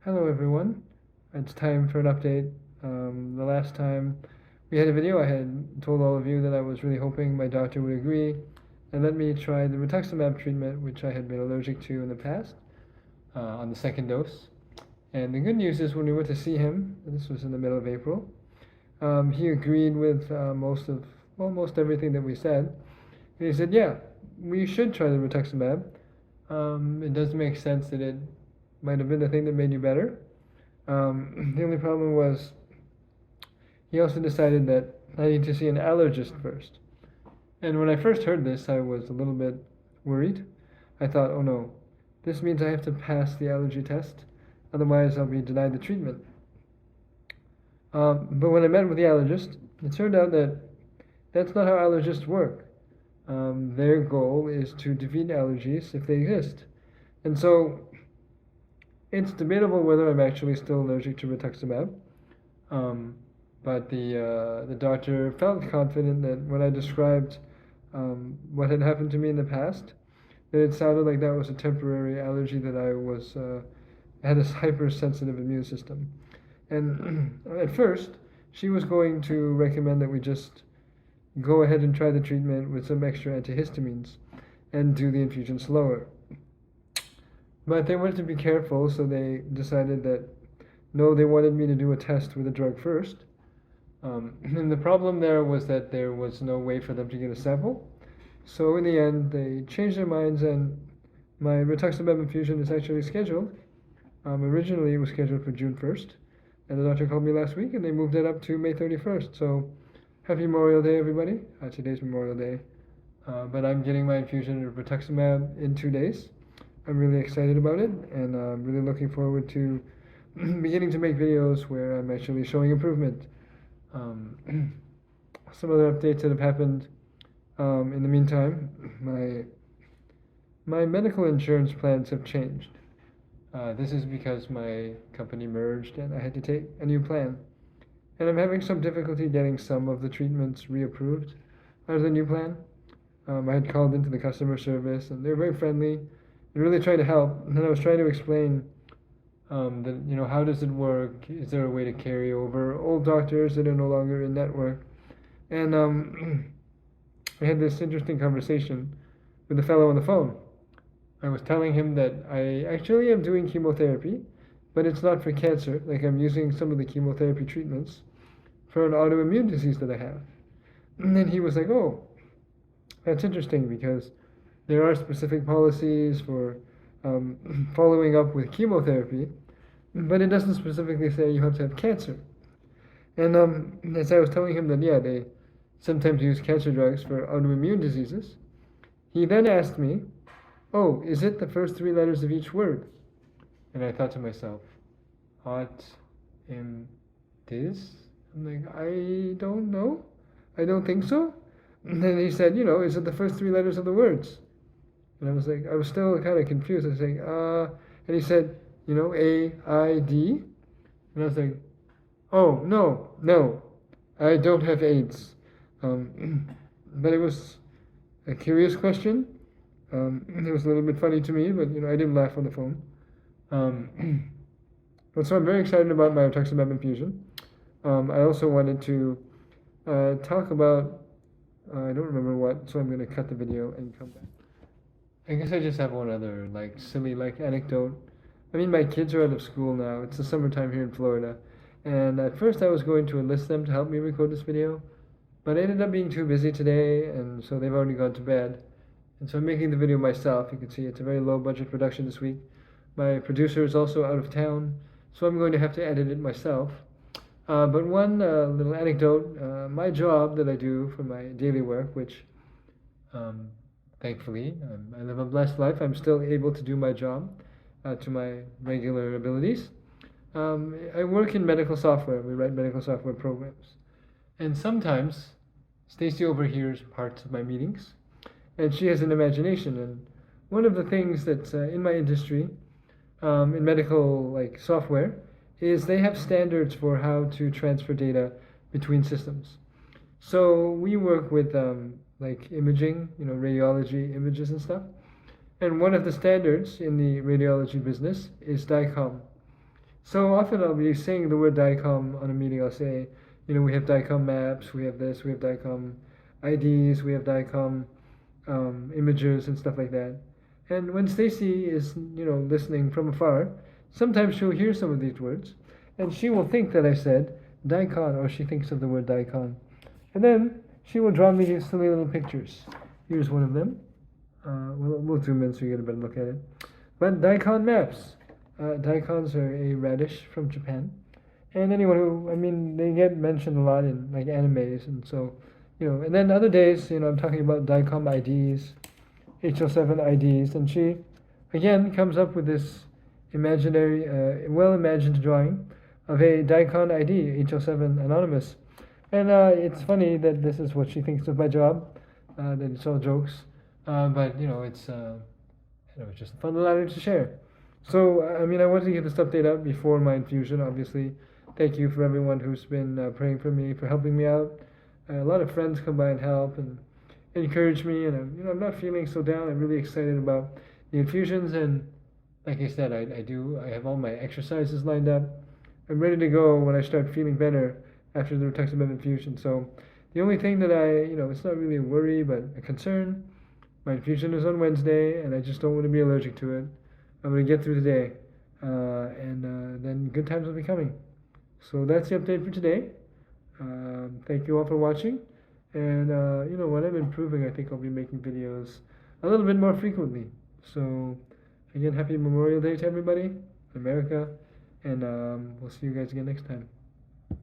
Hello everyone, it's time for an update. The last time we had a video, I had told all of you that I was really hoping my doctor would agree and let me try the Rituximab treatment, which I had been allergic to in the past, on the second dose. And the good news is when we went to see him, this was in the middle of April, he agreed with most everything that we said. And he said, yeah, we should try the Rituximab. It does make sense that it might have been the thing that made you better. The only problem was he also decided that I need to see an allergist first. And when I first heard this, I was a little bit worried. I thought, oh no, this means I have to pass the allergy test, otherwise I'll be denied the treatment. But when I met with the allergist, it turned out that that's not how allergists work. Their goal is to defeat allergies if they exist. And so it's debatable whether I'm actually still allergic to rituximab. Um, but the doctor felt confident that when I described what had happened to me in the past, that it sounded like that was a temporary allergy that I had a hypersensitive immune system. And at first, she was going to recommend that we just go ahead and try the treatment with some extra antihistamines and do the infusion slower. But they wanted to be careful, so they decided that no, they wanted me to do a test with a drug first. And the problem there was that there was no way for them to get a sample. So in the end, they changed their minds, and my rituximab infusion is actually scheduled. Originally, it was scheduled for June 1st, and the doctor called me last week, and they moved it up to May 31st. So happy Memorial Day, everybody. Today's Memorial Day. But I'm getting my infusion of rituximab in 2 days. I'm really excited about it, and I'm really looking forward to beginning to make videos where I'm actually showing improvement. Some other updates that have happened in the meantime, my medical insurance plans have changed. This is because my company merged and I had to take a new plan. And I'm having some difficulty getting some of the treatments reapproved under the new plan. I had called into the customer service and they were very friendly and really trying to help. And then I was trying to explain that, how does it work? Is there a way to carry over old doctors that are no longer in network? And I had this interesting conversation with the fellow on the phone. I was telling him that I actually am doing chemotherapy, but it's not for cancer. Like I'm using some of the chemotherapy treatments for an autoimmune disease that I have. And then he was like, oh, that's interesting because there are specific policies for following up with chemotherapy, but it doesn't specifically say you have to have cancer. And as I was telling him that, yeah, they sometimes use cancer drugs for autoimmune diseases, he then asked me, oh, is it the first three letters of each word? And I thought to myself, what am this? I'm like, I don't know. I don't think so. And then he said, is it the first three letters of the words? And I was like, I was still kind of confused. I was like, and he said, A-I-D. And I was like, oh, no, I don't have AIDS. But it was a curious question. It was a little bit funny to me, but I didn't laugh on the phone. But so I'm very excited about my rituximab infusion. I also wanted to talk about I don't remember what, so I'm going to cut the video and come back. I guess I just have one other silly anecdote. I mean, my kids are out of school now. It's the summertime here in Florida, and at first I was going to enlist them to help me record this video, but I ended up being too busy today, and so they've already gone to bed. And so I'm making the video myself. You can see it's a very low budget production this week. My producer is also out of town, so I'm going to have to edit it myself. But one little anecdote, my job that I do for my daily work, which thankfully I live a blessed life, I'm still able to do my job to my regular abilities. I work in medical software. We write medical software programs. And sometimes Stacy overhears parts of my meetings, and she has an imagination. And one of the things that's in my industry, in medical software, is they have standards for how to transfer data between systems. So we work with imaging, radiology images and stuff. And one of the standards in the radiology business is DICOM. So often I'll be saying the word DICOM on a meeting. I'll say, we have DICOM maps, we have this, we have DICOM IDs, we have DICOM images and stuff like that. And when Stacy is, listening from afar, sometimes she'll hear some of these words, and she will think that I said daikon, or she thinks of the word daikon. And then she will draw me these silly little pictures. Here's one of them. We'll zoom in so you get a better look at it. But daikon maps. Daikons are a radish from Japan. And anyone who, they get mentioned a lot in like animes, and so, and then other days, I'm talking about daikon IDs, HL7 IDs, and she, again, comes up with this imaginary, well-imagined drawing of a daikon ID, HL7 anonymous. And it's funny that this is what she thinks of my job, that it's all jokes, but it's just a fun letter to share. So, I wanted to get this update out before my infusion, obviously. Thank you for everyone who's been praying for me, for helping me out. A lot of friends come by and help and encourage me, and I'm not feeling so down. I'm really excited about the infusions, and like I said, I have all my exercises lined up. I'm ready to go when I start feeling better after the Rituximab infusion. So the only thing that it's not really a worry, but a concern. My infusion is on Wednesday, and I just don't want to be allergic to it. I'm going to get through the day, and then good times will be coming. So that's the update for today. Thank you all for watching. And, when I'm improving, I think I'll be making videos a little bit more frequently. So, again, happy Memorial Day to everybody in America. And we'll see you guys again next time.